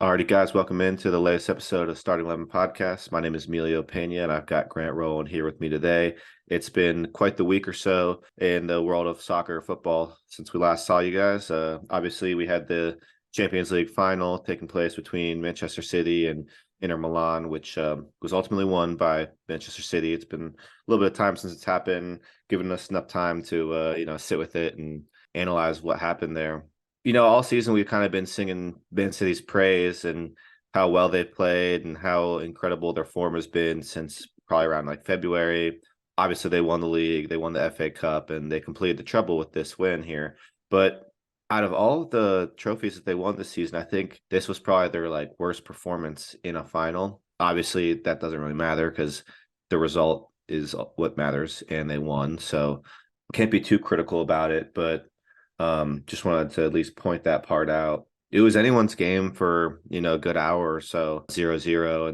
Alrighty, guys, welcome into the latest episode of Starting 11 Podcast. My name is Emilio Pena, and I've got Grant Rowland here with me today. It's been quite the week or so in the world of soccer football since we last saw you guys. Obviously, we had the Champions League final taking place between Manchester City and Inter Milan, which was ultimately won by Manchester City. It's been a little bit of time since it's happened, giving us enough time to sit with it and analyze what happened there. All season we've kind of been singing Man City's praise and how well they played and how incredible their form has been since probably around like February. Obviously, they won the league, they won the FA Cup, and they completed the treble with this win here. But out of all of the trophies that they won this season, I think this was probably their like worst performance in a final. Obviously, that doesn't really matter because the result is what matters, and they won. So can't be too critical about it, but just wanted to at least point that part out. It was anyone's game for, a good hour or so, 0-0.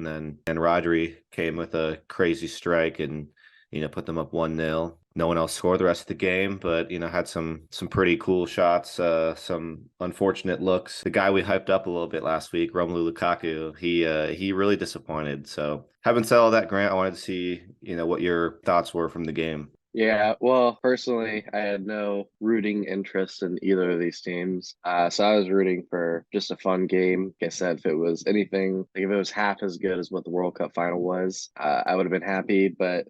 And Rodri came with a crazy strike and, put them up 1-0. No one else scored the rest of the game, but, had some pretty cool shots, some unfortunate looks. The guy we hyped up a little bit last week, Romelu Lukaku, he really disappointed. So having said all that, Grant, I wanted to see, what your thoughts were from the game. Yeah, well, personally, I had no rooting interest in either of these teams. So I was rooting for just a fun game. Like I said, if it was anything, like if it was half as good as what the World Cup final was, I would have been happy. But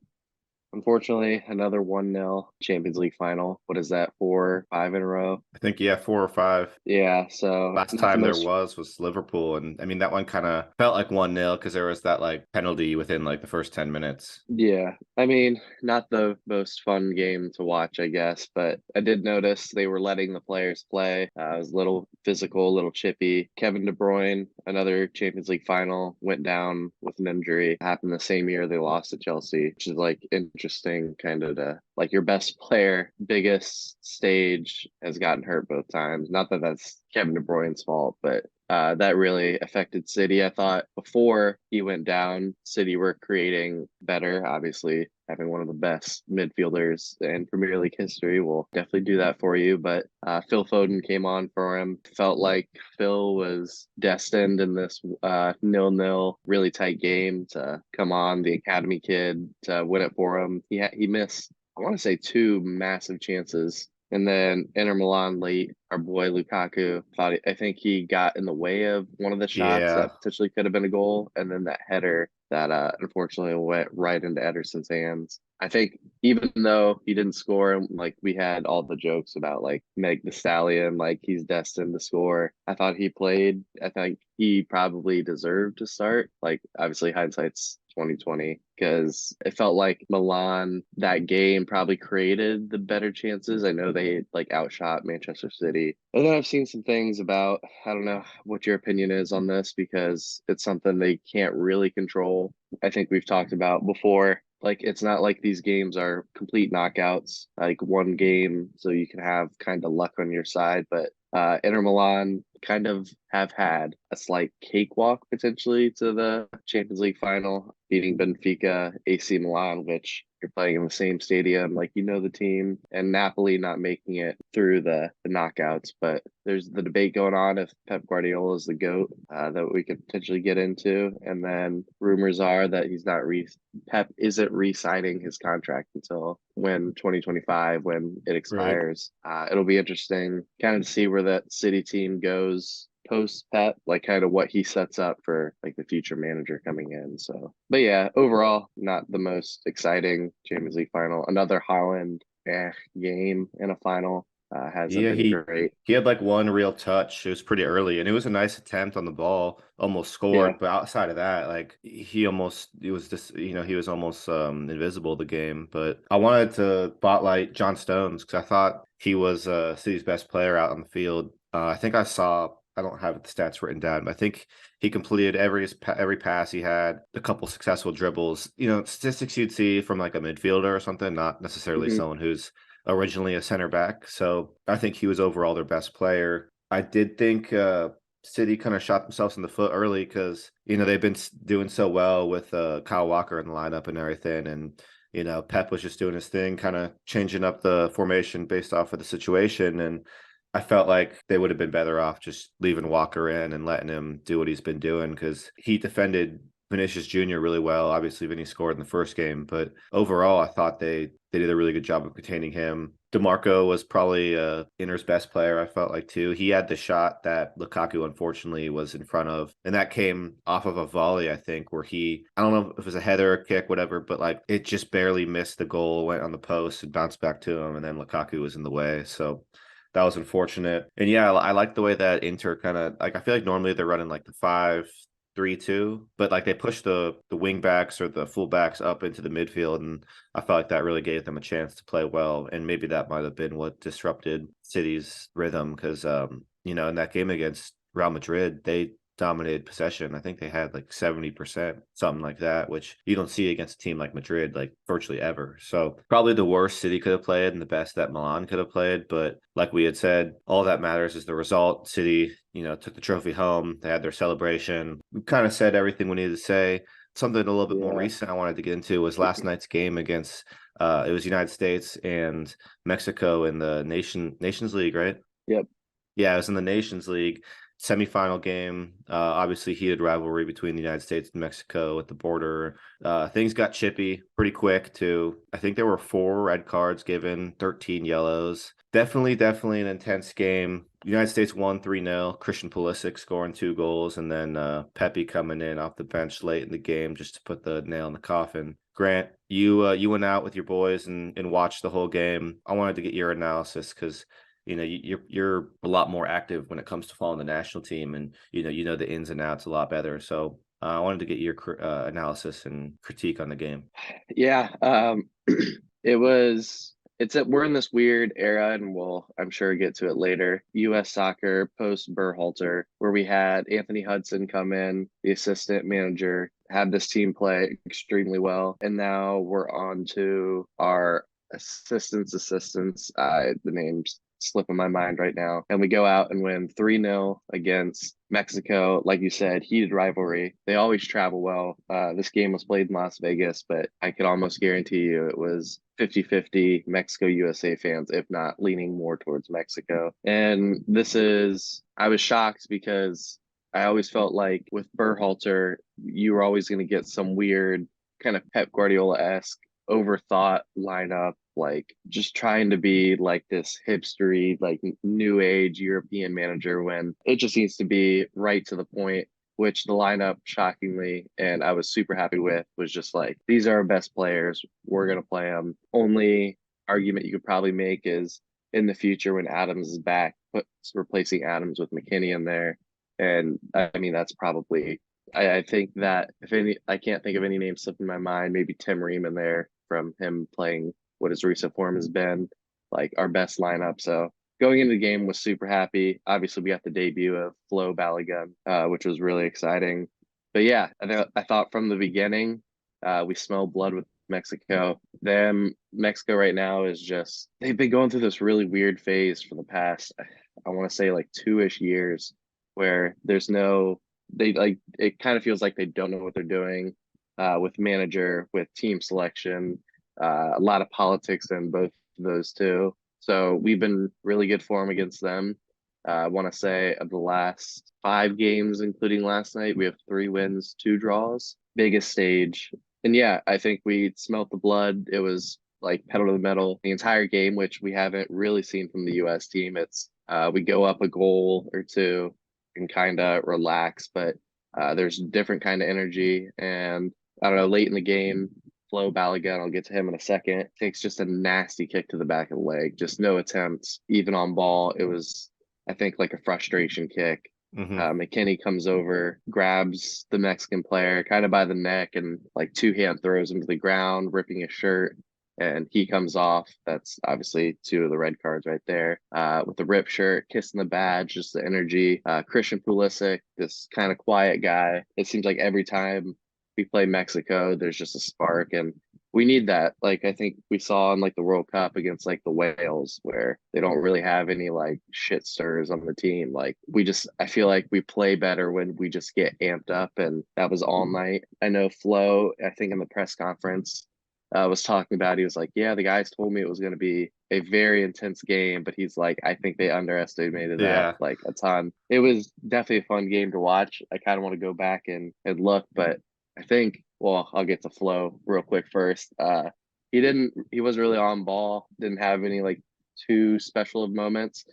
unfortunately, another 1-0 Champions League final. What is that, 4, 5 in a row? I think, yeah, 4 or 5. Yeah, so Last not the time there most. was Liverpool, and I mean that one kind of felt like 1-0 because there was that like penalty within like the first 10 minutes. Yeah, I mean, not the most fun game to watch, I guess, but I did notice they were letting the players play. It was a little physical, a little chippy. Kevin De Bruyne, another Champions League final, went down with an injury. Happened the same year they lost to Chelsea, which is like interesting, kind of to like your best player, biggest stage has gotten hurt both times. Not that that's Kevin De Bruyne's fault, but that really affected City. I thought before he went down, City were creating better. Obviously, having one of the best midfielders in Premier League history will definitely do that for you. But Phil Foden came on for him. Felt like Phil was destined in this 0-0, really tight game to come on. The academy kid to win it for him. He missed, I want to say, two massive chances, and then Inter Milan late, our boy Lukaku I think he got in the way of one of the shots Yeah, that potentially could have been a goal, and then that header that unfortunately went right into Ederson's hands. I think even though he didn't score, like we had all the jokes about like Meg the Stallion, like he's destined to score. I thought he played. I think he probably deserved to start. Like obviously hindsight's 2020 because it felt like Milan that game probably created the better chances. I know they like outshot Manchester City. And then I've seen some things about, I don't know what your opinion is on this because it's something they can't really control. I think we've talked about before. Like it's not like these games are complete knockouts, like one game, so you can have kind of luck on your side. But Inter Milan kind of have had a slight cakewalk potentially to the Champions League final, beating Benfica, AC Milan, which you're playing in the same stadium, like the team, and Napoli not making it through the knockouts. But there's the debate going on if Pep Guardiola is the GOAT that we could potentially get into. And then rumors are that Pep isn't re-signing his contract until when 2025 when it right. expires. It'll be interesting kind of to see where that City team goes post Pep, like kind of what he sets up for like the future manager coming in. So, but yeah, overall, not the most exciting Champions League final. Another Holland game in a final hasn't Yeah, been he great. he had like one real touch. It was pretty early, and it was a nice attempt on the ball, almost Yeah. scored. But outside of that, like he was just he was almost invisible the game. But I wanted to spotlight John Stones because I thought he was City's best player out on the field. I think I don't have the stats written down, but I think he completed every pass he had, a couple successful dribbles. Statistics you'd see from like a midfielder or something, not necessarily Hmm. someone who's originally a center back. So I think he was overall their best player. I did think City kind of shot themselves in the foot early because, they've been doing so well with Kyle Walker in the lineup and everything. And, Pep was just doing his thing, kind of changing up the formation based off of the situation. And I felt like they would have been better off just leaving Walker in and letting him do what he's been doing because he defended Vinicius Jr. really well. Obviously, Vinny scored in the first game, but overall, I thought they did a really good job of containing him. DeMarco was probably Inter's best player, I felt like, too. He had the shot that Lukaku, unfortunately, was in front of. And that came off of a volley, I think, where I don't know if it was a header or a kick, whatever, but like it just barely missed the goal, went on the post and bounced back to him. And then Lukaku was in the way. So that was unfortunate. And yeah, I like the way that Inter kind of like, I feel like normally they're running like the 5-3-2, but like they push the wing backs or the full backs up into the midfield, and I felt like that really gave them a chance to play well. And maybe that might have been what disrupted City's rhythm because in that game against Real Madrid, they dominated possession. I think they had like 70%, something like that, which you don't see against a team like Madrid like virtually ever. So probably the worst City could have played and the best that Milan could have played. But like we had said, all that matters is the result. City, took the trophy home. They had their celebration. We kind of said everything we needed to say. Something a little bit more Yeah. recent I wanted to get into was last night's game against it was United States and Mexico in the Nations League, right? Yep. Yeah, it was in the Nations League semifinal game. Obviously, heated rivalry between the United States and Mexico at the border. Things got chippy pretty quick, too. I think there were 4 red cards given, 13 yellows. Definitely an intense game. United States won 3-0. Christian Pulisic scoring 2 goals, and then Pepe coming in off the bench late in the game just to put the nail in the coffin. Grant, you went out with your boys and watched the whole game. I wanted to get your analysis because you're a lot more active when it comes to following the national team, and you know the ins and outs a lot better. So I wanted to get your analysis and critique on the game. Yeah. We're in this weird era, and I'm sure, get to it later. US soccer post Berhalter, where we had Anthony Hudson come in, the assistant manager, had this team play extremely well. And now we're on to our assistants. The name's slipping my mind right now. And we go out and win 3-0 against Mexico. Like you said, heated rivalry. They always travel well. This game was played in Las Vegas, but I could almost guarantee you it was 50-50 Mexico USA fans, if not leaning more towards Mexico. And I was shocked because I always felt like with Berhalter, you were always going to get some weird kind of Pep Guardiola-esque overthought lineup, like just trying to be like this hipstery, like new age European manager, when it just needs to be right to the point. Which the lineup, shockingly, and I was super happy with, was just like, these are our best players. We're going to play them. Only argument you could probably make is in the future when Adams is back, replacing Adams with McKinney in there. And I mean, that's probably, I think that if any, I can't think of any names slipping my mind, maybe Tim Ream in there from him playing what his recent form has been, like our best lineup. So going into the game was super happy. Obviously, we got the debut of Flo Balogun, which was really exciting. But yeah, I thought from the beginning, we smelled blood with Mexico. Mexico right now they've been going through this really weird phase for the past, I want to say like 2-ish years, where it kind of feels like they don't know what they're doing with manager, with team selection, a lot of politics in both of those two. So we've been really good form against them. I want to say of the last 5 games, including last night, we have 3 wins, 2 draws, biggest stage. And yeah, I think we smelt the blood. It was like pedal to the metal the entire game, which we haven't really seen from the US team. It's we go up a goal or two and kind of relax, but there's different kind of energy. And I don't know, late in the game, Flo Balogun, I'll get to him in a second, takes just a nasty kick to the back of the leg. Just no attempts, even on ball. It was, I think, like a frustration kick. Mm-hmm. McKinney comes over, grabs the Mexican player kind of by the neck, and like 2-hand throws him to the ground, ripping his shirt. And he comes off. That's obviously 2 of the red cards right there. With the rip shirt, kissing the badge, just the energy. Christian Pulisic, this kind of quiet guy. It seems like every time we play Mexico, there's just a spark, and we need that. Like I think we saw in like the World Cup against like the Wales, where they don't really have any like shit stirs on the team. Like I feel like we play better when we just get amped up, and that was all night. I know Flo, I think in the press conference, was talking about. He was like, "Yeah, the guys told me it was going to be a very intense game, but he's like, I think they underestimated that Yeah. like a ton." It was definitely a fun game to watch. I kind of want to go back and look, but I think, well, I'll get to Flo real quick first. He wasn't really on ball. Didn't have any like too special of moments.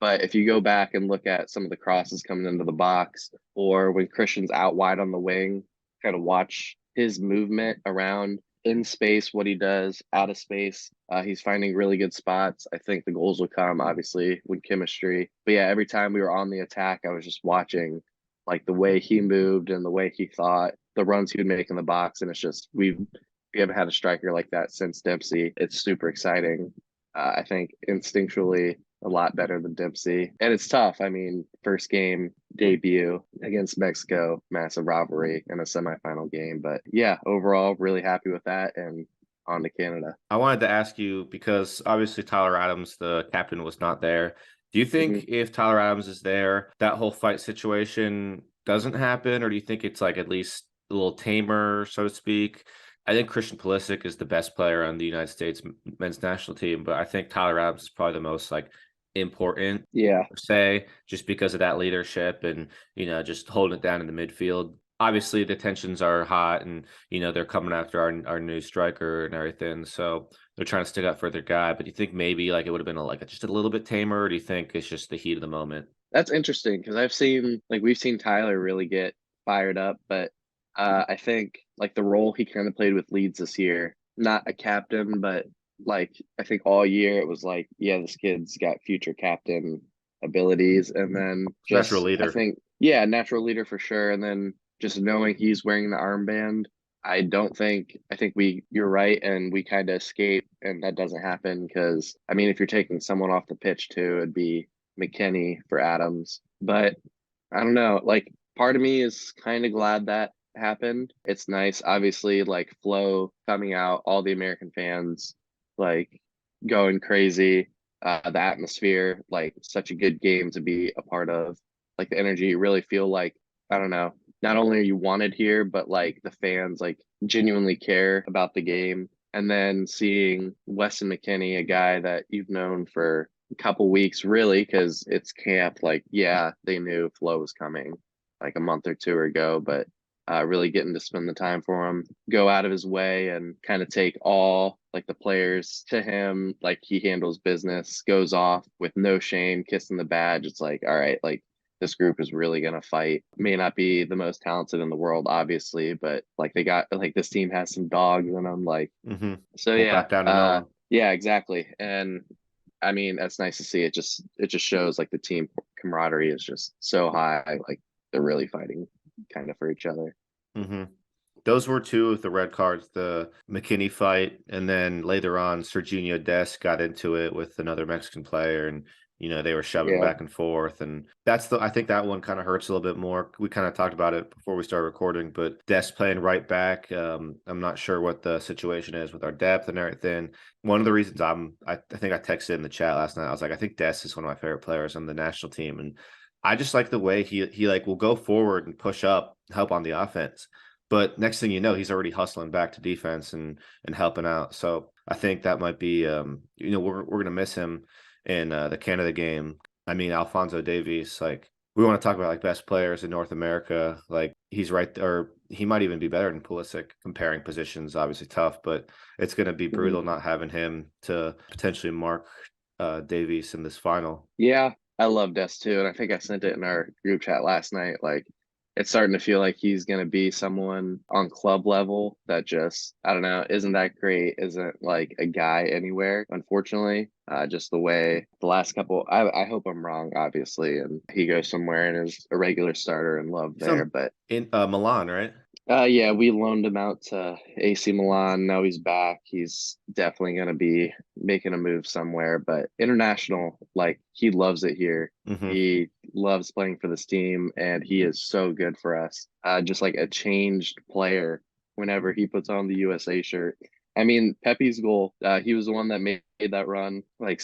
But if you go back and look at some of the crosses coming into the box, or when Christian's out wide on the wing, kind of watch his movement around in space, what he does out of space. He's finding really good spots. I think the goals will come, obviously, with chemistry. But yeah, every time we were on the attack, I was just watching like the way he moved and the way he thought, the runs he would make in the box. And it's just, we haven't had a striker like that since Dempsey. It's super exciting. I think instinctually a lot better than Dempsey. And it's tough. I mean, first game debut against Mexico, massive rivalry in a semifinal game. But yeah, overall, really happy with that and on to Canada. I wanted to ask you because obviously Tyler Adams, the captain, was not there. Do you Mm-hmm. think if Tyler Adams is there, that whole fight situation doesn't happen, or do you think it's like at least a little tamer, so to speak? I think Christian Pulisic is the best player on the United States men's national team, but I think Tyler Adams is probably the most like important Yeah. per se, just because of that leadership and just holding it down in the midfield. Obviously, the tensions are hot, and they're coming after our new striker and everything, so they're trying to stick up for their guy. But do you think maybe like it would have been just a little bit tamer, or do you think it's just the heat of the moment? That's interesting because we've seen Tyler really get fired up, but I think like the role he kind of played with Leeds this year, not a captain, but like I think all year it was like, yeah, this kid's got future captain abilities, and then Natural just I leader. think yeah, natural leader for sure, and then just knowing he's wearing the armband. I think you're right, and we kind of escape, and that doesn't happen because I mean, if you're taking someone off the pitch too, it'd be McKennie for Adams. But I don't know. Like, part of me is kind of glad that happened. It's nice, obviously, like Flo coming out, all the American fans like going crazy. The atmosphere, like such a good game to be a part of. Like the energy, you really feel like I don't know. Not only are you wanted here, but like the fans like genuinely care about the game. And then seeing Weston McKennie, a guy that you've known for couple weeks really because it's camp like yeah they knew Flo was coming like a month or two ago but really getting to spend the time for him go out of his way and kind of take all like the players to him like he handles business goes off with no shame kissing the badge it's like all right like this group is really going to fight may not be the most talented in the world obviously but like they got like this team has some dogs in them like Mm-hmm. so Won't yeah back down to no one. yeah exactly and I mean, that's nice to see. It just shows like the team camaraderie is just so high. Like they're really fighting kind of for each other. Mm-hmm. Those were two of the red cards, the McKinney fight, and then later on, Serginho Dest got into it with another Mexican player, and they were shoving Yeah. back and forth, and I think that one kind of hurts a little bit more. We kind of talked about it before we started recording, but Dest playing right back, I'm not sure what the situation is with our depth and everything. One of the reasons I think I texted in the chat last night. I was like, I think Dest is one of my favorite players on the national team, and I just like the way he like will go forward and push up, help on the offense. But next thing you know, he's already hustling back to defense and helping out. So I think that might be we're gonna miss him in the Canada game. I mean, Alfonso Davies, like we want to talk about like best players in North America. Like he's right there, or he might even be better than Pulisic. Comparing positions, obviously tough, but it's gonna be Mhm. brutal not having him to potentially mark Davies in this final. Yeah, I love Des too, and I think I sent it in our group chat last night. Like, it's starting to feel like he's gonna be someone on club level that just I don't know, isn't that great? Isn't like a guy anywhere, unfortunately. Just the way the last couple. I hope I'm wrong, obviously, and he goes somewhere and is a regular starter and love He's there. But in Milan, right? yeah, we loaned him out to AC Milan. Now he's back. He's definitely going to be making a move somewhere, but international, like he loves it here. Mm-hmm. He loves playing for this team and he is so good for us. Just like a changed player whenever he puts on the USA shirt. I mean, Pepe's goal, he was the one that made that run, like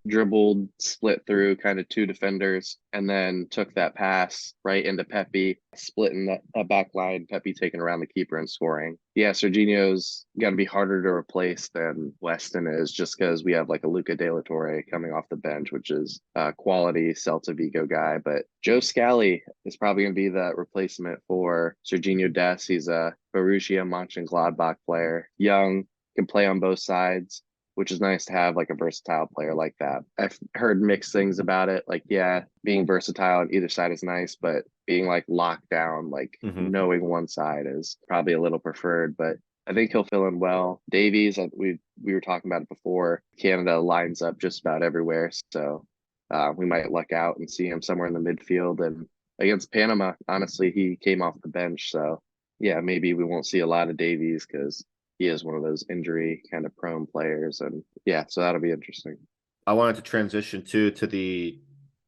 dribbled, split through kind of two defenders, and then took that pass right into Pepe, splitting that back line, Pepe taking around the keeper and scoring. Yeah, Serginho's going to be harder to replace than Weston is, just because we have like a Luca De La Torre coming off the bench, which is a quality Celta Vigo guy. But Joe Scally is probably going to be the replacement for Serginho Dest. He's a Borussia Mönchengladbach player, young, can play on both sides, which is nice to have like a versatile player like that. I've heard mixed things about it. Like, yeah, being versatile on either side is nice, but being like locked down, like knowing one side is probably a little preferred. But I think he'll fill in well. Davies, we were talking about it before. Canada lines up just about everywhere, so we might luck out and see him somewhere in the midfield. And against Panama, honestly, he came off the bench, so yeah, maybe we won't see a lot of Davies because he is one of those injury kind of prone players. And yeah, so that'll be interesting. I wanted to transition to the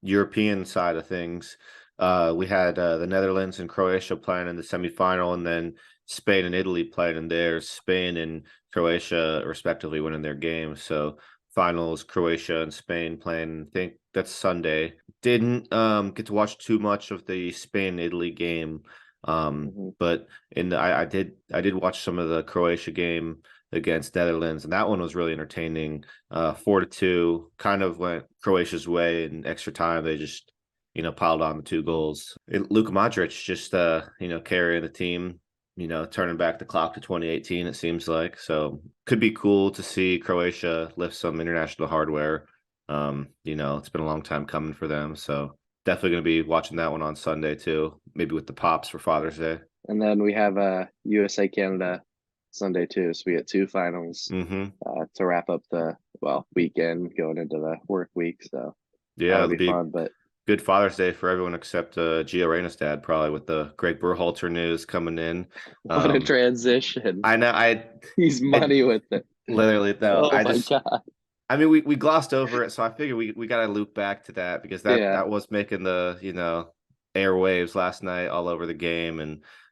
European side of things. We had the Netherlands and Croatia playing in the semifinal, and then Spain and Italy playing in theirs. Spain and Croatia, respectively, winning their games. So finals, Croatia and Spain playing. I think that's Sunday. Didn't get to watch too much of the Spain Italy game, but I did watch some of the Croatia game against Netherlands, and that one was really entertaining. 4-2, kind of went Croatia's way in extra time. They just, piled on the 2 goals. Luka Modric just, carrying the team, turning back the clock to 2018, it seems like. So could be cool to see Croatia lift some international hardware. It's been a long time coming for them. So definitely going to be watching that one on Sunday too, maybe with the Pops for Father's Day. And then we have USA Canada Sunday too. So we get two finals to wrap up the weekend going into the work week. So yeah, that'll it'll be be fun. But good Father's Day for everyone except Gio Reyna's dad, probably, with the Gregg Berhalter news coming in. what a transition! I know. He's money with it. Literally though. Oh my god! I mean, we glossed over it, so I figure we got to loop back to that because Yeah. that was making the airwaves last night all over the game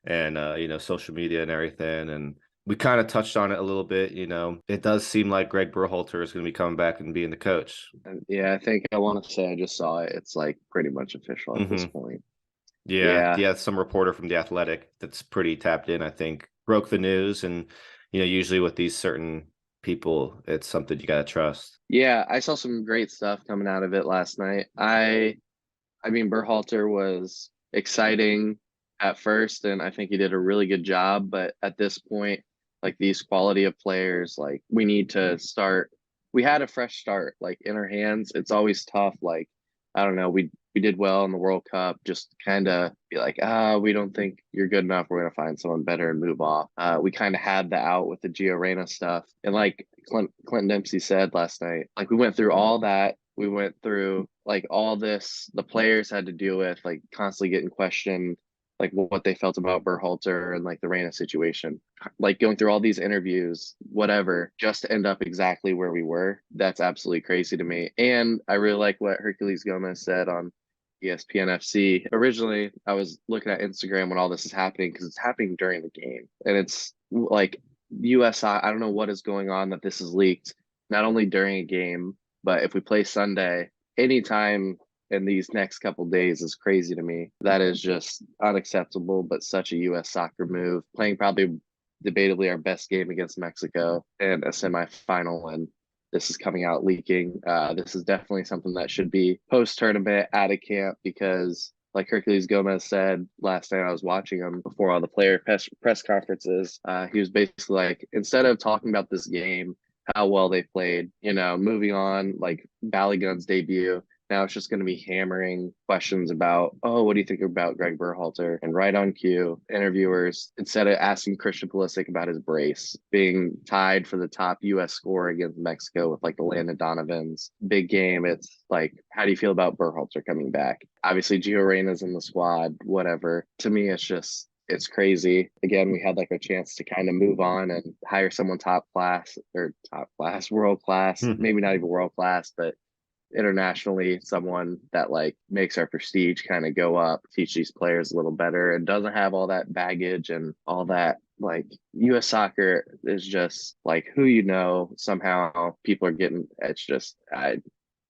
and social media and everything, and we kind of touched on it a little bit. It does seem like Gregg Berhalter is going to be coming back and being the coach. Yeah, I think I want to say I just saw it. It's like pretty much official at this point. Yeah. Yeah. Some reporter from The Athletic that's pretty tapped in, I think, broke the news, and usually with these certain people, it's something you got to trust. Yeah, I saw some great stuff coming out of it last night. I mean, Berhalter was exciting at first, and I think he did a really good job. But at this point, like these quality of players, like we need to start. We had a fresh start, like in our hands. It's always tough. Like I don't know, we did well in the World Cup. Just kind of be like, we don't think you're good enough. We're gonna find someone better and move off. We kind of had the out with the Gio Reyna stuff, and like Clinton Dempsey said last night, like we went through all that. We went through like all this. The players had to deal with like constantly getting questioned, like what they felt about Berhalter and like the Reyna situation, like going through all these interviews, whatever, just to end up exactly where we were. That's absolutely crazy to me. And I really like what Herculez Gomez said on ESPN FC. Originally, I was looking at Instagram when all this is happening because it's happening during the game. And it's like USI, I don't know what is going on that this is leaked, not only during a game, but if we play Sunday, anytime in these next couple days is crazy to me. That is just unacceptable, but such a U.S. soccer move. Playing probably debatably our best game against Mexico in a semifinal, and this is coming out leaking. This is definitely something that should be post-tournament out of camp because like Herculez Gomez said last night, I was watching him before all the player press conferences. He was basically like, instead of talking about this game, how well they played, moving on, like Balogun's debut, now it's just going to be hammering questions about, what do you think about Gregg Berhalter? And right on cue, interviewers, instead of asking Christian Pulisic about his brace, being tied for the top U.S. scorer against Mexico with like the Landon Donovans, big game. It's like, how do you feel about Berhalter coming back? Obviously, Gio Reyna's in the squad, whatever. To me, it's crazy. Again, we had like a chance to kind of move on and hire someone world class, maybe not even world class, but internationally someone that like makes our prestige kind of go up, teach these players a little better, and doesn't have all that baggage and all that. Like US soccer is just like who somehow people are getting. It's just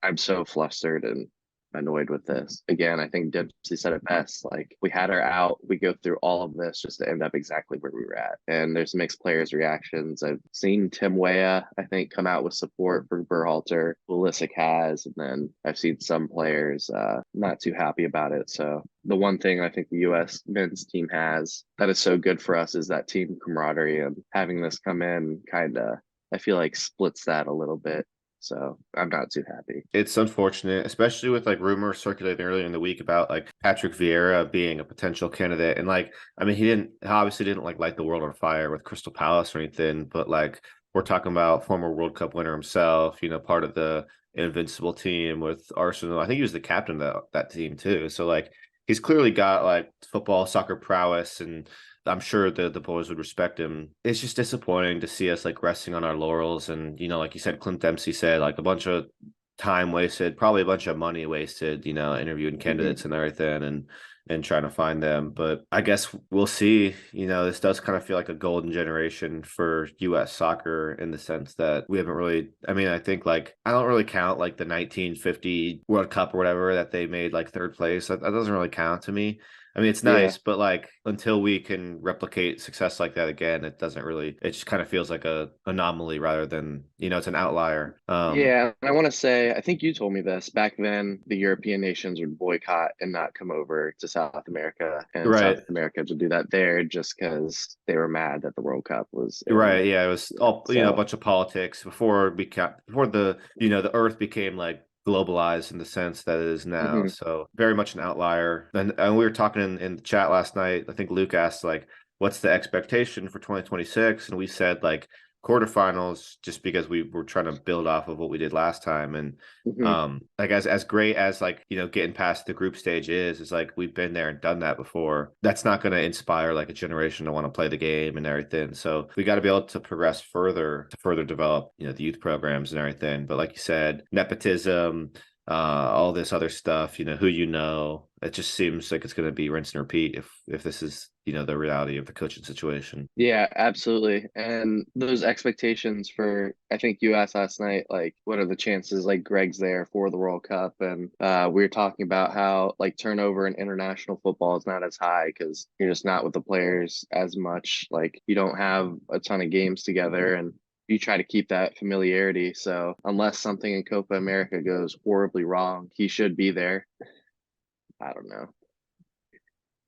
I'm so flustered and annoyed with this. Again, I think Dempsey said it best. Like we had her out, we go through all of this just to end up exactly where we were at. And there's mixed players' reactions. I've seen Tim Weah, I think, come out with support for Berhalter. Pulisic has, and then I've seen some players not too happy about it. So the one thing I think the U.S. men's team has that is so good for us is that team camaraderie, and having this come in kind of, I feel like splits that a little bit. So I'm not too happy. It's unfortunate, especially with like rumors circulating earlier in the week about like Patrick Vieira being a potential candidate. And like, I mean, he obviously didn't like light the world on fire with Crystal Palace or anything, but like we're talking about former World Cup winner himself, part of the invincible team with Arsenal. I think he was the captain of that team too. So like he's clearly got like football, soccer prowess, and I'm sure the boys would respect him. It's just disappointing to see us like resting on our laurels. And, like you said, Clint Dempsey said, like a bunch of time wasted, probably a bunch of money wasted, interviewing candidates and everything and trying to find them. But I guess we'll see. This does kind of feel like a golden generation for US soccer in the sense that we haven't really, I mean, I think like I don't really count like the 1950 World Cup or whatever that they made like third place. That doesn't really count to me. I mean, it's nice, but like until we can replicate success like that again, it just kind of feels like a anomaly rather than, it's an outlier. Yeah, and I want to say, I think you told me this back then, the European nations would boycott and not come over to South America, and South Right. America to do that there just because they were mad that the World Cup was in. Right. Yeah. It was all, a So, bunch of politics before the earth became like globalized in the sense that it is now. mhm. So very much an outlier. And we were talking in the chat last night. I think Luke asked like, what's the expectation for 2026? And we said like quarterfinals, just because we were trying to build off of what we did last time. And Mhm. like as great as like, getting past the group stage is like we've been there and done that before. That's not going to inspire like a generation to want to play the game and everything. So we got to be able to progress further to further develop, the youth programs and everything. But like you said, nepotism, all this other stuff, it just seems like it's going to be rinse and repeat if this is, the reality of the coaching situation. Yeah, absolutely. And those expectations for, I think you asked last night, like, what are the chances like Gregg's there for the World Cup? And we were talking about how like turnover in international football is not as high because you're just not with the players as much. Like, you don't have a ton of games together and you try to keep that familiarity. So, unless something in Copa America goes horribly wrong, he should be there. I don't know.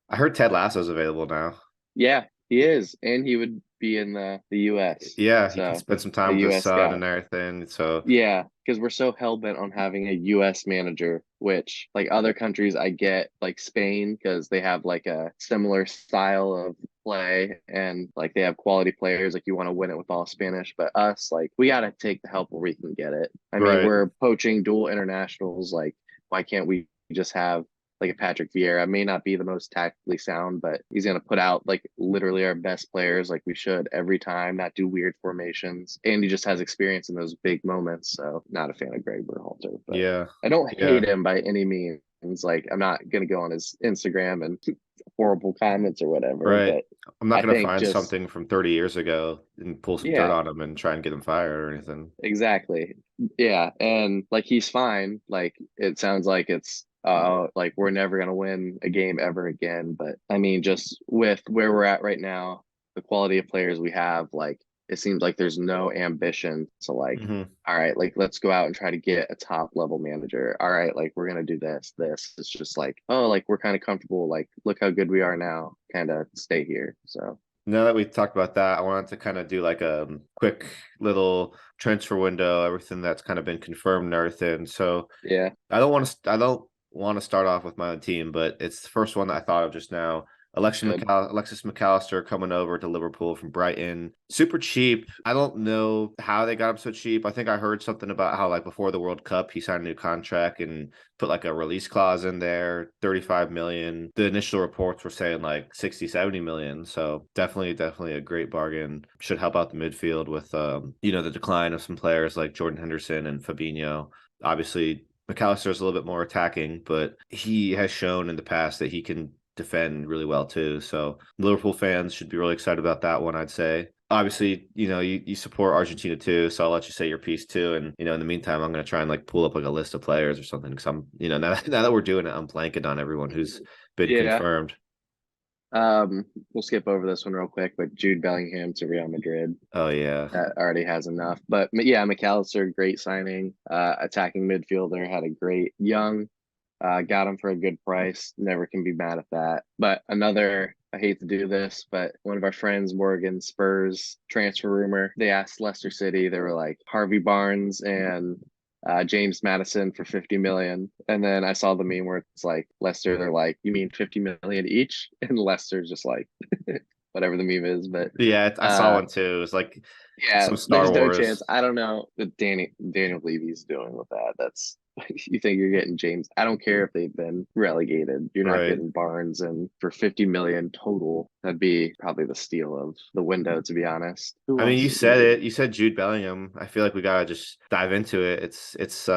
I heard Ted Lasso's available now. Yeah, he is. And he would be in the US. Yeah, he can So, spend some a time with his US son guy. and everything. So Yeah, because we're so hell bent on having a US manager, which like other countries I get like Spain because they have like a similar style of play and like they have quality players, like you want to win it with all Spanish, but us like we gotta take the help where we can get it. I mean, right. we're poaching dual internationals, like why can't we just have like a Patrick Vieira? May not be the most tactically sound, but he's gonna put out like literally our best players like we should every time, not do weird formations. And he just has experience in those big moments. So not a fan of Gregg Berhalter, but Yeah. I don't Yeah. hate him by any means. Like I'm not gonna go on his Instagram and horrible comments or whatever, Right. but I'm not I going to think find just something from 30 years ago and pull some dirt yeah, on him and try and get him fired or anything. exactly. Yeah, and like he's fine. Like it sounds like it's like we're never gonna win a game ever again. But I mean, just with where we're at right now, the quality of players we have, like it seems like there's no ambition to like, Hmm. all right, like let's go out and try to get a top level manager. All right, like we're gonna do this, this. It's just like, oh, like we're kind of comfortable, like look how good we are now, kind of stay here. So Now that we talked about that, I wanted to kind of do like a quick little transfer window, everything that's kind of been confirmed and everything. So yeah, I don't want to start off with my own team, but it's the first one that I thought of just now. good. Alexis McAllister coming over to Liverpool from Brighton. Super cheap. I don't know how they got him so cheap. I think I heard something about how like before the World Cup he signed a new contract and put like a release clause in there, 35 million. The initial reports were saying like 60, 70 million. So definitely a great bargain. Should help out the midfield with the decline of some players like Jordan Henderson and Fabinho. Obviously McAllister is a little bit more attacking, but he has shown in the past that he can defend really well too. So Liverpool fans should be really excited about that one, I'd say. Obviously, you support Argentina too, so I'll let you say your piece too. And in the meantime, I'm gonna try and like pull up like a list of players or something. Because I'm, now that we're doing it, I'm blanking on everyone who's been Yeah. confirmed. We'll skip over this one real quick, but Jude Bellingham to Real Madrid. Oh yeah. That already has enough. But yeah, McAllister, great signing. Attacking midfielder, had a great young. Got him for a good price. Never can be mad at that. But another, I hate to do this, but one of our friends, Morgan, Spurs transfer rumor. They asked Leicester City. They were like Harvey Barnes and James Madison for 50 million. And then I saw the meme where it's like Leicester, they're like, you mean 50 million each? And Leicester's just like whatever the meme is. But Yeah, I saw one too. It was like yeah, some Star there's no chance. Wars. I don't know what Daniel Levy's doing with that. That's you think you're getting James. I don't care if they've been relegated. You're not Right. getting Barnes, and for 50 million total, that'd be probably the steal of the window, to be honest. Who I mean, else you is said maybe? it. You said Jude Bellingham. I feel like we gotta just dive into it. It's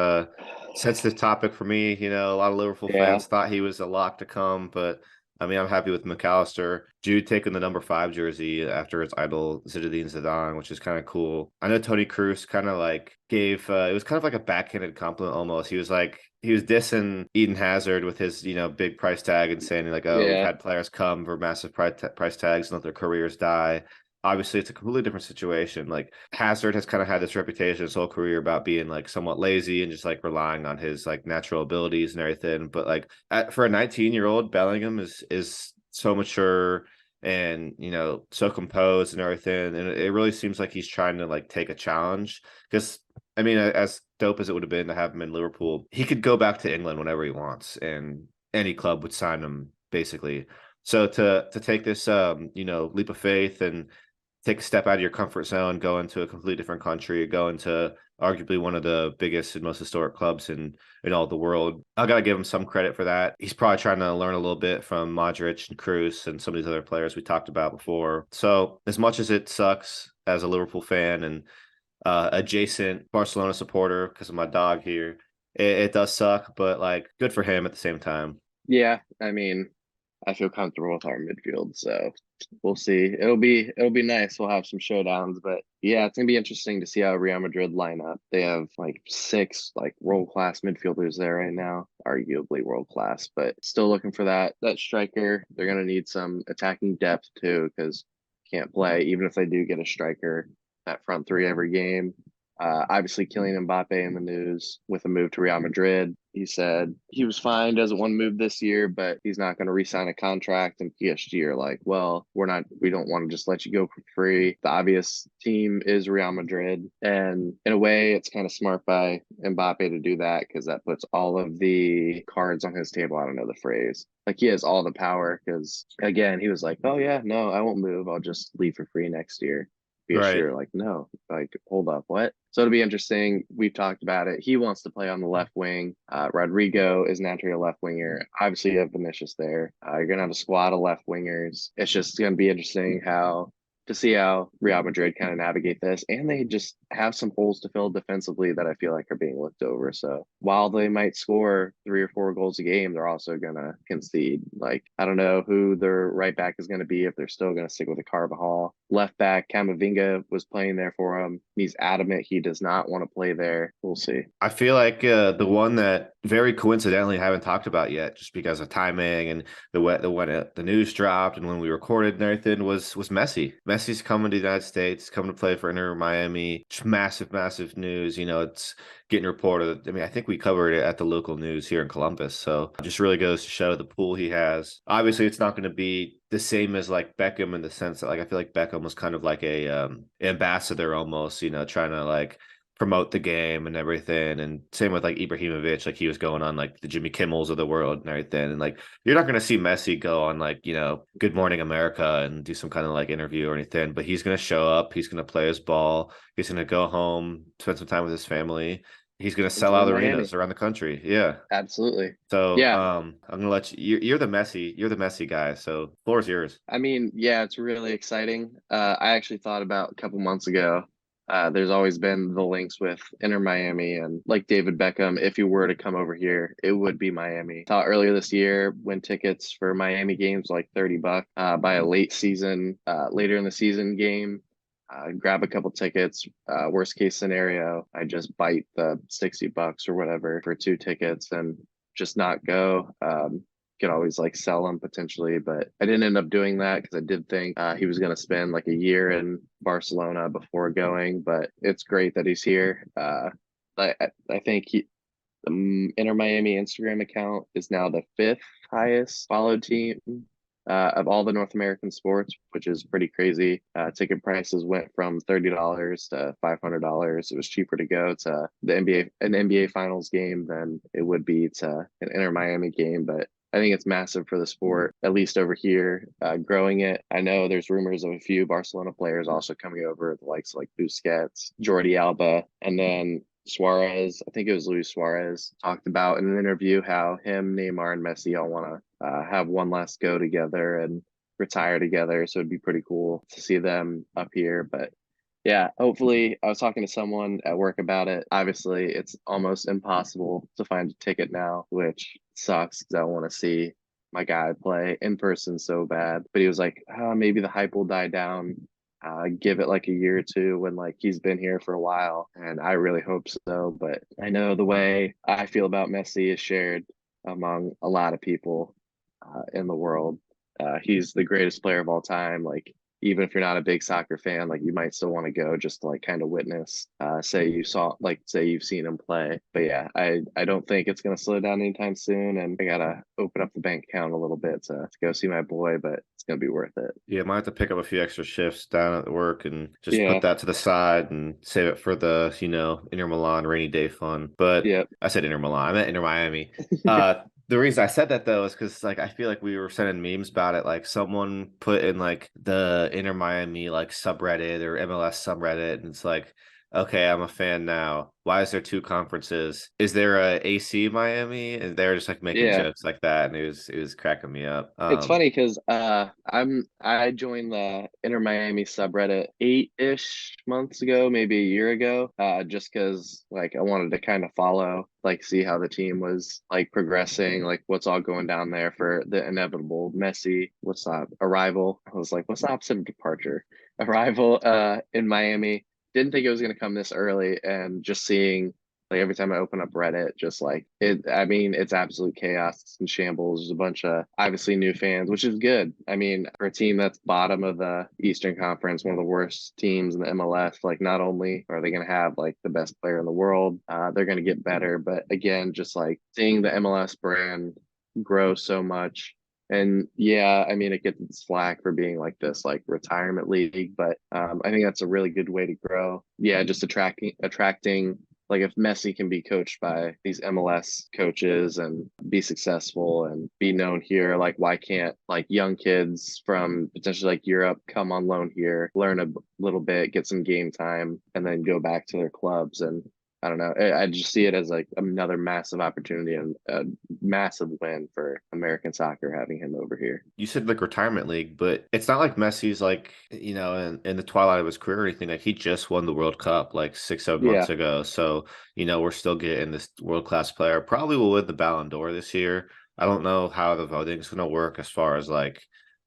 sensitive topic for me. A lot of Liverpool Yeah, fans thought he was a lock to come, but I mean, I'm happy with McAllister. Jude taking the number 5 jersey after his idol Zinedine Zidane, which is kind of cool. I know Tony Cruz kind of like gave it was kind of like a backhanded compliment almost. He was dissing Eden Hazard with his big price tag and saying like, oh, we've yeah, had players come for massive price tags and let their careers die. Obviously it's a completely different situation. Like Hazard has kind of had this reputation his whole career about being like somewhat lazy and just like relying on his like natural abilities and everything. But like for a 19-year-old, Bellingham is so mature and so composed and everything. And it really seems like he's trying to like take a challenge. Because I mean, as dope as it would have been to have him in Liverpool, he could go back to England whenever he wants, and any club would sign him basically. So to take this leap of faith and take a step out of your comfort zone, go into a completely different country, go into arguably one of the biggest and most historic clubs in all the world. I gotta give him some credit for that. He's probably trying to learn a little bit from Modric and Cruz and some of these other players we talked about before. So as much as it sucks as a Liverpool fan and adjacent Barcelona supporter because of my dog here, it does suck, but like good for him at the same time. yeah. I mean, I feel comfortable with our midfield, so we'll see. It'll be nice. We'll have some showdowns, but yeah, it's gonna be interesting to see how Real Madrid line up. They have like 6 like world class midfielders there right now, arguably world class, but still looking for that striker. They're gonna need some attacking depth too, because can't play even if they do get a striker that front three every game. Obviously, Kylian Mbappe in the news with a move to Real Madrid. He said he was fine, doesn't want to move this year, but he's not going to re-sign a contract. And PSG are like, well, we don't want to just let you go for free. The obvious team is Real Madrid. And in a way, it's kind of smart by Mbappe to do that because that puts all of the cards on his table. I don't know the phrase. Like he has all the power because, again, he was like, oh, yeah, no, I won't move. I'll just leave for free next year. PSG Right. are like, no, like, hold up, what? So it'll be interesting. We've talked about it. He wants to play on the left wing. Rodrigo is naturally a left winger. Obviously, you have Vinicius there. You're gonna have a squad of left wingers. It's just gonna be interesting to see how Real Madrid kind of navigate this. And they just have some holes to fill defensively that I feel like are being looked over. So while they might score 3 or 4 goals a game, they're also gonna concede. Like I don't know who their right back is gonna be if they're still gonna stick with a Carvajal. Left back Camavinga was playing there for him. He's adamant he does not want to play there. We'll see. I feel like the one that very coincidentally I haven't talked about yet, just because of timing and the news dropped and when we recorded and everything was Messi. Messi's coming to the United States, coming to play for Inter Miami. Just massive, massive news. It's getting reported. I mean, I think we covered it at the local news here in Columbus. So it just really goes to show the pool he has. Obviously, it's not going to be the same as like Beckham in the sense that like I feel like Beckham was kind of like a ambassador almost, trying to like promote the game and everything. And same with like Ibrahimovic, like he was going on like the Jimmy Kimmels of the world and everything. And like you're not gonna see Messi go on like, Good Morning America and do some kind of like interview or anything, but he's gonna show up, he's gonna play his ball, he's gonna go home, spend some time with his family. He's gonna sell Enjoy out Miami. arenas around the country. Yeah. Absolutely. So Yeah. I'm gonna let you're the Messi guy. So floor is yours. I mean, yeah, it's really exciting. I actually thought about a couple months ago. There's always been the links with Inter Miami and like David Beckham. If you were to come over here, it would be Miami. Saw earlier this year when tickets for Miami games like $30 by a later in the season game. Grab a couple tickets. Worst case scenario, I just bite the $60 or whatever for two tickets and just not go. Could always like sell them potentially, but I didn't end up doing that because I did think he was going to spend like a year in Barcelona before going. But it's great that he's here. I think the Inter Miami Instagram account is now the fifth highest followed team of all the North American sports, which is pretty crazy. Ticket prices went from $30 to $500. It was cheaper to go to an NBA Finals game than it would be to an Inter Miami game, but I think it's massive for the sport, at least over here, growing it. I know there's rumors of a few Barcelona players also coming over, the likes of like Busquets, Jordi Alba, and then Suarez. I think it was Luis Suarez talked about in an interview how him, Neymar, and Messi all want to have one last go together and retire together. So it'd be pretty cool to see them up here. But yeah, hopefully, I was talking to someone at work about it. Obviously, it's almost impossible to find a ticket now, which sucks because I want to see my guy play in person so bad. But he was like, maybe the hype will die down. Give it like a year or two when like he's been here for a while, and I really hope so. But I know the way I feel about Messi is shared among a lot of people in the world. He's the greatest player of all time. Like even if you're not a big soccer fan, like you might still want to go just to like kind of witness, say you've seen him play. But yeah, I don't think it's gonna slow down anytime soon, and I gotta open up the bank account a little bit to go see my boy, but it's gonna be worth it. Yeah, might have to pick up a few extra shifts down at work and just put Yeah, that to the side and save it for the, Inter Milan rainy day fun. But yeah, I said Inter Milan, I meant Inter Miami. The reason I said that though is because like I feel like we were sending memes about it. Like someone put in like the Inter Miami like subreddit or MLS subreddit, and it's like, okay, I'm a fan now. Why is there two conferences? Is there a AC Miami? And they were just like making yeah. jokes like that, and it was cracking me up. It's funny because I joined the Inter Miami subreddit 8-ish months ago, maybe a year ago, just because like I wanted to kind of follow, like see how the team was like progressing, like what's all going down there for the inevitable Messi, what's that arrival? I was like, what's the opposite of departure? Arrival in Miami. Didn't think it was gonna come this early, and just seeing like every time I open up Reddit, just like I mean, it's absolute chaos. It's in shambles. There's a bunch of obviously new fans, which is good. I mean, for a team that's bottom of the Eastern Conference, one of the worst teams in the MLS, like not only are they going to have like the best player in the world, they're going to get better. But again, just like seeing the MLS brand grow so much. And yeah, I mean, it gets slack for being like this, like retirement league, but I think that's a really good way to grow. Yeah, just attracting like if Messi can be coached by these MLS coaches and be successful and be known here, like why can't like young kids from potentially like Europe come on loan here, learn a little bit, get some game time, and then go back to their clubs? And I don't know. I just see it as like another massive opportunity and a massive win for American soccer having him over here. You said like retirement league, but it's not like Messi's like, in the twilight of his career or anything. Like he just won the World Cup like 6, 7 months Yeah, ago. So, we're still getting this world-class player. Probably will win the Ballon d'Or this year. I don't know how the voting is going to work as far as like,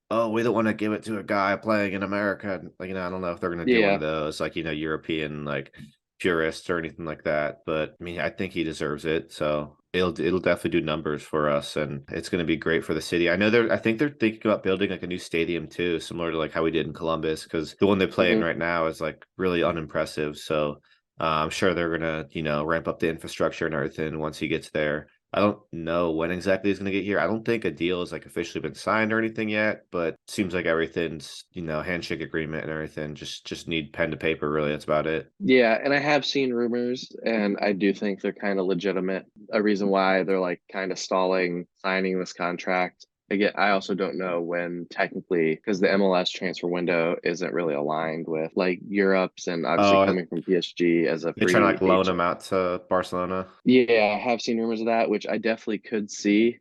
oh, we don't want to give it to a guy playing in America. Like, I don't know if they're going to do one yeah. of those, like, European like purists or anything like that. But I mean, I think he deserves it. So it'll definitely do numbers for us, and it's going to be great for the city. I think they're thinking about building like a new stadium too, similar to like how we did in Columbus, because the one they play in Mhm. right now is like really unimpressive. So I'm sure they're gonna ramp up the infrastructure and everything once he gets there. I don't know when exactly he's going to get here. I don't think a deal has like officially been signed or anything yet, but seems like everything's, handshake agreement and everything. Just need pen to paper, really. That's about it. Yeah, and I have seen rumors, and I do think they're kind of legitimate. A reason why they're like kind of stalling signing this contract. Again, I also don't know when technically, because the MLS transfer window isn't really aligned with like Europe's, and obviously Oh, coming from PSG as a they trying to like free loan him agent. out to Barcelona. Yeah, I have seen rumors of that, which I definitely could see.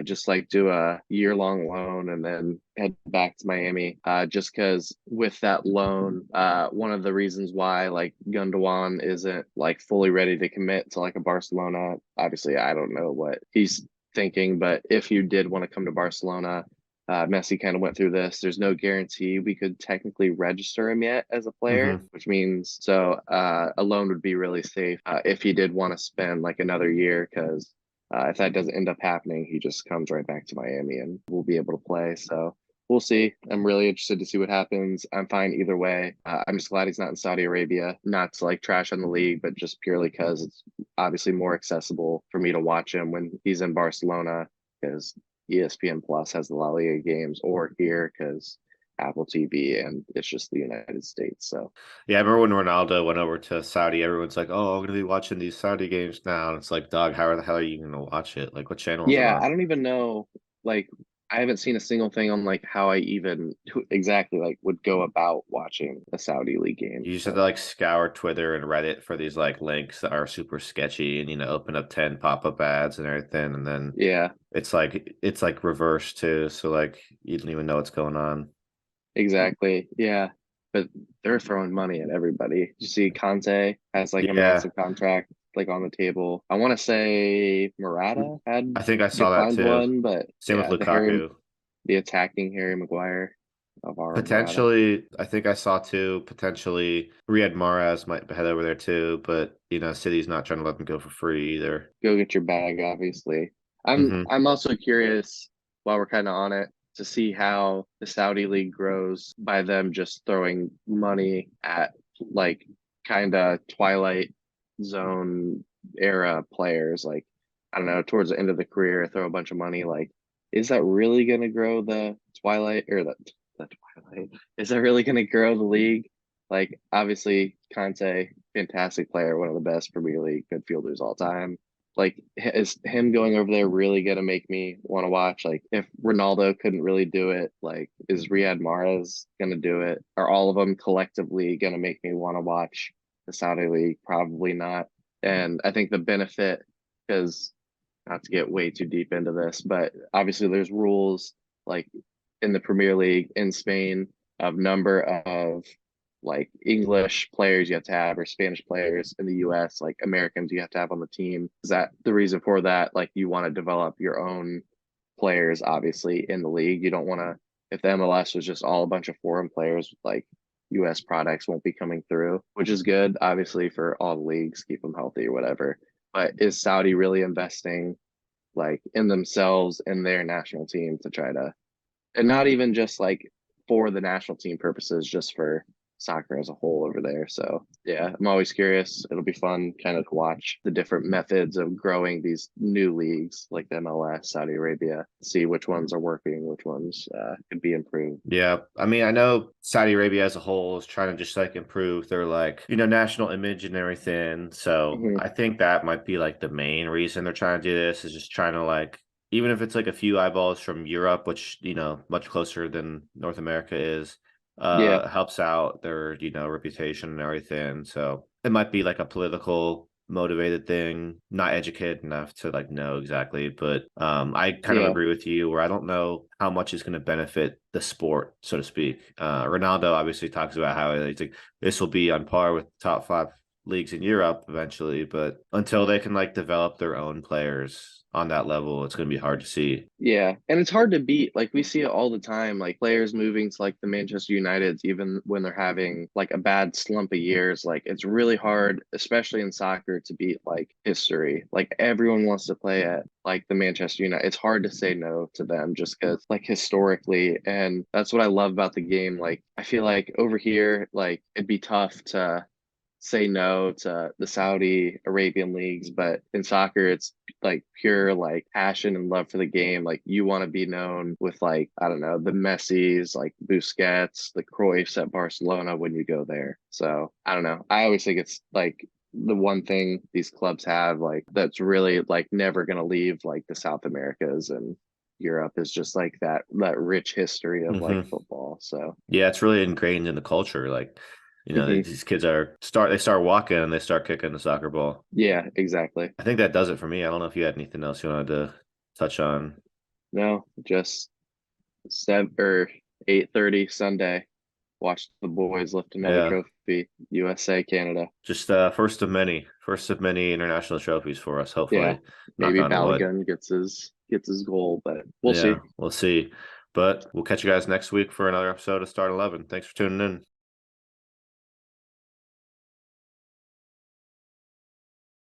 just like do a year-long loan and then head back to Miami. Just because with that loan, one of the reasons why like Gundogan isn't like fully ready to commit to like a Barcelona. Obviously, I don't know what he's thinking, but if you did want to come to Barcelona, Messi kind of went through this. There's no guarantee we could technically register him yet as a player, Hmm. which means a loan would be really safe if he did want to spend like another year because if that doesn't end up happening, he just comes right back to Miami and we'll be able to play. So we'll see. I'm really interested to see what happens. I'm fine either way. I'm just glad he's not in Saudi Arabia, not to like trash on the league, but just purely because it's obviously more accessible for me to watch him when he's in Barcelona because ESPN Plus has the La Liga games, or here because Apple TV, and it's just the United States. So Yeah, I remember when Ronaldo went over to Saudi, everyone's like, "Oh, I'm gonna be watching these Saudi games now." And it's like, dog, how the hell are you gonna watch it? Like, what channel is it yeah, on? I don't even know. Like, I haven't seen a single thing on like how I even exactly like would go about watching a Saudi league game. You just have to So like scour Twitter and Reddit for these like links that are super sketchy, and open up 10 pop-up ads and everything, and then yeah, it's like reverse too, so like you don't even know what's going on. exactly. Yeah, but they're throwing money at everybody. You see, Conte has like a Yeah, massive contract like on the table. I want to say Murata had I think I saw that declined too. one, but Same with yeah, Lukaku. the attacking Harry Maguire of our Murata. Potentially, I think I saw too. Potentially, Riyad Mahrez might head over there too, but City's not trying to let him go for free either. Go get your bag, obviously. Hmm. I'm also curious while we're kind of on it to see how the Saudi league grows by them just throwing money at like kind of Twilight Zone era players. Like, I don't know, towards the end of the career, throw a bunch of money. Like, is that really going to grow the Twilight or the Twilight? Is that really going to grow the league? Like, obviously, Conte, fantastic player, one of the best Premier League midfielders all time. Like, is him going over there really gonna make me want to watch? Like, if Ronaldo couldn't really do it, like, is Riyad Mahrez gonna do it? Are all of them collectively gonna make me want to watch the Saudi League? Probably not. And I think the benefit, because not to get way too deep into this, but obviously there's rules like in the Premier League in Spain of number of like English players you have to have or Spanish players in the US, like Americans you have to have on the team. Is that the reason for that? Like you want to develop your own players, obviously, in the league. You don't want to, if the MLS was just all a bunch of foreign players, like US products won't be coming through, which is good, obviously, for all the leagues, keep them healthy or whatever. But is Saudi really investing like in themselves in their national team to try to, and not even just like for the national team purposes, just for soccer as a whole over there. So yeah, I'm always curious. It'll be fun kind of to watch the different methods of growing these new leagues like the MLS, Saudi Arabia, see which ones are working, which ones could be improved. Yeah, I mean, I know Saudi Arabia as a whole is trying to just like improve their like national image and everything. So Hmm. I think that might be like the main reason they're trying to do this is just trying to like even if it's like a few eyeballs from Europe, which much closer than North America is, Yeah, helps out their reputation and everything. So it might be like a political motivated thing, not educated enough to like know exactly, but I kind of yeah, agree with you where I don't know how much is going to benefit the sport, so to speak. Ronaldo obviously talks about how he's like this will be on par with top five leagues in Europe eventually, but until they can like develop their own players on that level, it's going to be hard to see. yeah. And it's hard to beat. Like we see it all the time, like players moving to like the Manchester Uniteds, even when they're having like a bad slump of years. Like it's really hard, especially in soccer, to beat like history. Like everyone wants to play at like the Manchester United. It's hard to say no to them just because like historically. And that's what I love about the game. Like I feel like over here, like it'd be tough to say no to the Saudi Arabian leagues, but in soccer, it's like pure like passion and love for the game. Like you want to be known with like, I don't know, the Messis, like Busquets, the Cruyffs at Barcelona when you go there. So I don't know. I always think it's like the one thing these clubs have like that's really like never gonna leave like the South Americas and Europe is just like that rich history of like Hmm. football. So Yeah, it's really ingrained in the culture. Like, mhm. these kids they start walking and they start kicking the soccer ball. Yeah, exactly. I think that does it for me. I don't know if you had anything else you wanted to. touch on? No, just 8:30 Sunday. Watch the boys lift another Yeah, trophy. USA, Canada. just first of many international trophies for us. Yeah, Hopefully, knock maybe on wood. Bellingham gets his goal, but we'll Yeah, see. we'll see. But we'll catch you guys next week for another episode of Start 11. Thanks for tuning in.